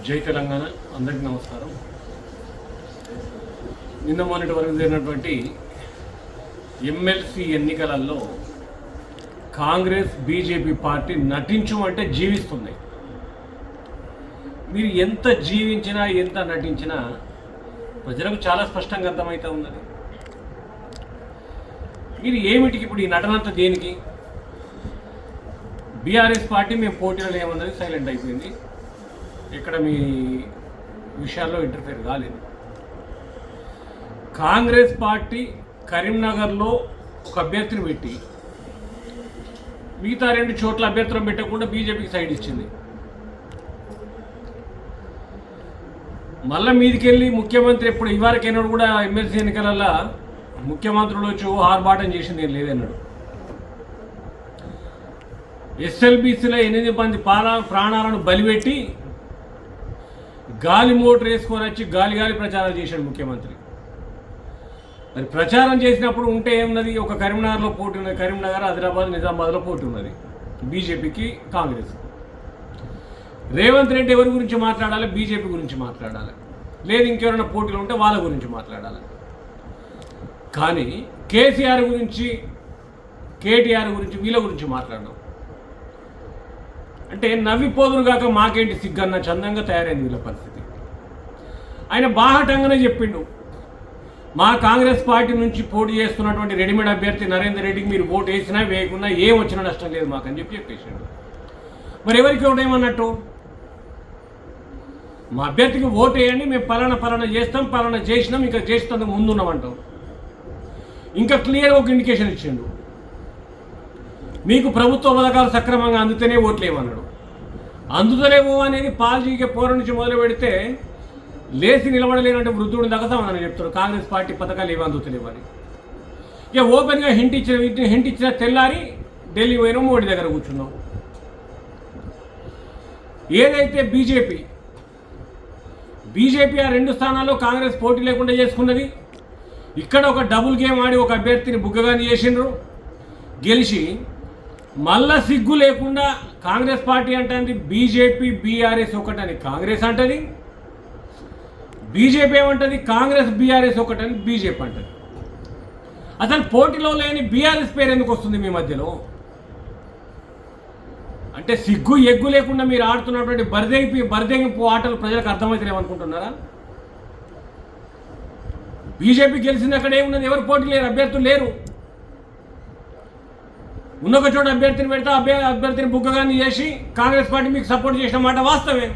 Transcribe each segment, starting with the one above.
జై తెలంగాణ. అందరికీ నమస్కారం. నిన్న మొన్నటి వరకు జరిగినటువంటి ఎమ్మెల్సీ ఎన్నికలలో కాంగ్రెస్ బీజేపీ పార్టీ నటించమంటే జీవిస్తుంది. మీరు ఎంత జీవించినా ఎంత నటించినా ప్రజలకు చాలా స్పష్టంగా అర్థమవుతూ ఉన్నది. మీరు ఏమిటికి ఇప్పుడు ఈ నటనంతా దేనికి? బీఆర్ఎస్ పార్టీ మేము పోటీలో ఏమన్నది సైలెంట్ అయిపోయింది. ఇక్కడ మీ విషయాల్లో ఇంటర్ఫేర్ కాలేదు. కాంగ్రెస్ పార్టీ కరీంనగర్లో ఒక అభ్యర్థిని పెట్టి మిగతా 2 చోట్ల అభ్యర్థులను పెట్టకుండా బీజేపీకి సైడ్ ఇచ్చింది. మళ్ళీ మీదికెళ్ళి ముఖ్యమంత్రి ఎప్పుడు ఇవరకైనాడు కూడా ఎమ్మెల్సీ ఎన్నికలలో ముఖ్యమంత్రులు వచ్చి ఆర్భాటం చేసింది ఏం లేదన్నాడు. ఎస్ఎల్బీసీలో 8 మంది ప్రాణాలను బలిపెట్టి గాలి మోటార్ వేసుకొని వచ్చి గాలి ప్రచారం చేశాడు ముఖ్యమంత్రి. మరి ప్రచారం చేసినప్పుడు ఉంటే ఏమున్నది? ఒక కరీంనగర్లో పోటీ ఉన్నది, కరీంనగర్, ఆదిలాబాద్, నిజామాబాద్లో పోటీ ఉన్నది బీజేపీకి కాంగ్రెస్. రేవంత్ రెడ్డి ఎవరి గురించి మాట్లాడాలి? బీజేపీ గురించి మాట్లాడాలి. లేదు ఇంకెవరైనా పోటీలు ఉంటే వాళ్ళ గురించి మాట్లాడాలి. కానీ కేసీఆర్ గురించి, కేటీఆర్ గురించి, వీళ్ళ గురించి మాట్లాడడం అంటే నవ్విపోదురు కాక మాకేంటి సిగ్గన్న చందంగా తయారైంది వీళ్ళ పరిస్థితి. ఆయన బాహటంగానే చెప్పిండు, మా కాంగ్రెస్ పార్టీ నుంచి పోటీ చేస్తున్నటువంటి రెడీమేడ్ అభ్యర్థి నరేందర్ రెడ్డికి మీరు ఓటు వేసినా వేయకున్నా ఏం వచ్చినా నష్టం లేదు మాకని చెప్పేసాడు. మరి ఎవరికి ఓటేయమన్నట్టు? మా అభ్యర్థికి ఓటు వేయండి, మేము పలానా చేస్తాం, పలానా చేసినాం, ఇంకా చేస్తాం ముందున్నామంటాం. ఇంకా క్లియర్గా ఒక ఇండికేషన్ ఇచ్చిండు, మీకు ప్రభుత్వ పథకాలు సక్రమంగా అందుతూనే ఓట్లేమన్నాడు. అందుతలేవు అనేది పాల్జీకే పోర నుంచి మొదలు పెడితే లేచి నిలబడలేనంటే వృద్ధుడిని దగతామని చెప్తారు. కాంగ్రెస్ పార్టీ పథకాలు ఏమి అందుతలేవని ఇక ఓపెన్గా హింట్ ఇచ్చిన తెల్లారి ఢిల్లీ పోయినా మోడీ దగ్గర కూర్చున్నాం. ఏదైతే బీజేపీ ఆ 2 స్థానాల్లో కాంగ్రెస్ పోటీ లేకుండా చేసుకున్నది. ఇక్కడ ఒక డబుల్ గేమ్ ఆడి ఒక అభ్యర్థిని బుగ్గగాని చేసిండ్రు, గెలిచి మళ్ళా సిగ్గు లేకుండా కాంగ్రెస్ పార్టీ అంటుంది బీజేపీ బీఆర్ఎస్ ఒకటని కాంగ్రెస్ అంటది, బీజేపీ ఏమంటుంది కాంగ్రెస్ బీఆర్ఎస్ ఒకటని బీజేపీ అంటది. అసలు పోటీలో లేని బీఆర్ఎస్ పేరు ఎందుకు వస్తుంది మీ మధ్యలో? అంటే సిగ్గు ఎగ్గు లేకుండా మీరు ఆడుతున్నటువంటి బరిదెంపు ఆటలు ప్రజలకు అర్థమవుతలేమనుకుంటున్నారా? బీజేపీ గెలిచింది అక్కడ ఏమున్నది? ఎవరు పోటీ లేరు, అభ్యర్థులు లేరు. ఉన్నొక చోట అభ్యర్థిని పెడతా, అభ్యర్థిని బుగ్గగాన్ని చేసి కాంగ్రెస్ పార్టీ మీకు సపోర్ట్ చేసిన మాట వాస్తవే.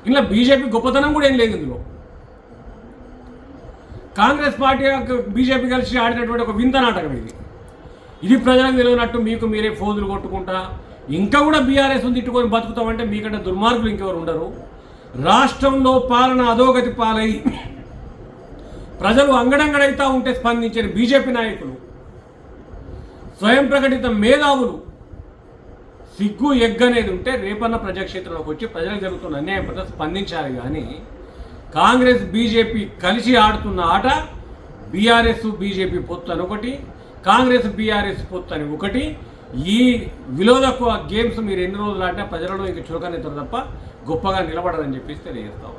ఇలా బీజేపీ గొప్పతనం కూడా ఏం లేదు ఇందులో. కాంగ్రెస్ పార్టీ బీజేపీ కలిసి ఆడినటువంటి ఒక వింత నాటకం ఇది ప్రజలకు తెలియనట్టు మీకు మీరే ఫోజులు కొట్టుకుంటా ఇంకా కూడా బీఆర్ఎస్ తిట్టుకొని బతుకుతామంటే మీకంటే దుర్మార్గులు ఇంకెవరు ఉండరు. రాష్ట్రంలో పాలన అధోగతి పాలై ప్రజలు అంగడంగడైతా ఉంటే స్పందించిన బీజేపీ నాయకులు, స్వయం ప్రకటిత మేధావులు, సిగ్గు ఎగ్గనేది ఉంటే రేపన్న ప్రజాక్షేత్రంలోకి వచ్చి ప్రజలకు జరుగుతున్న అన్యాయం పట్ల స్పందించాలి. కానీ కాంగ్రెస్ బీజేపీ కలిసి ఆడుతున్న ఆట బీఆర్ఎస్ బీజేపీ పొత్తు అని ఒకటి, కాంగ్రెస్ బీఆర్ఎస్ పొత్తు అని ఒకటి. ఈ విలోదక్కువ గేమ్స్ మీరు ఎన్ని రోజులు ఆడినా ప్రజలలో ఇంక చులకనెత్తారు తప్ప గొప్పగా నిలబడరని చెప్పేసి తెలియజేస్తాము.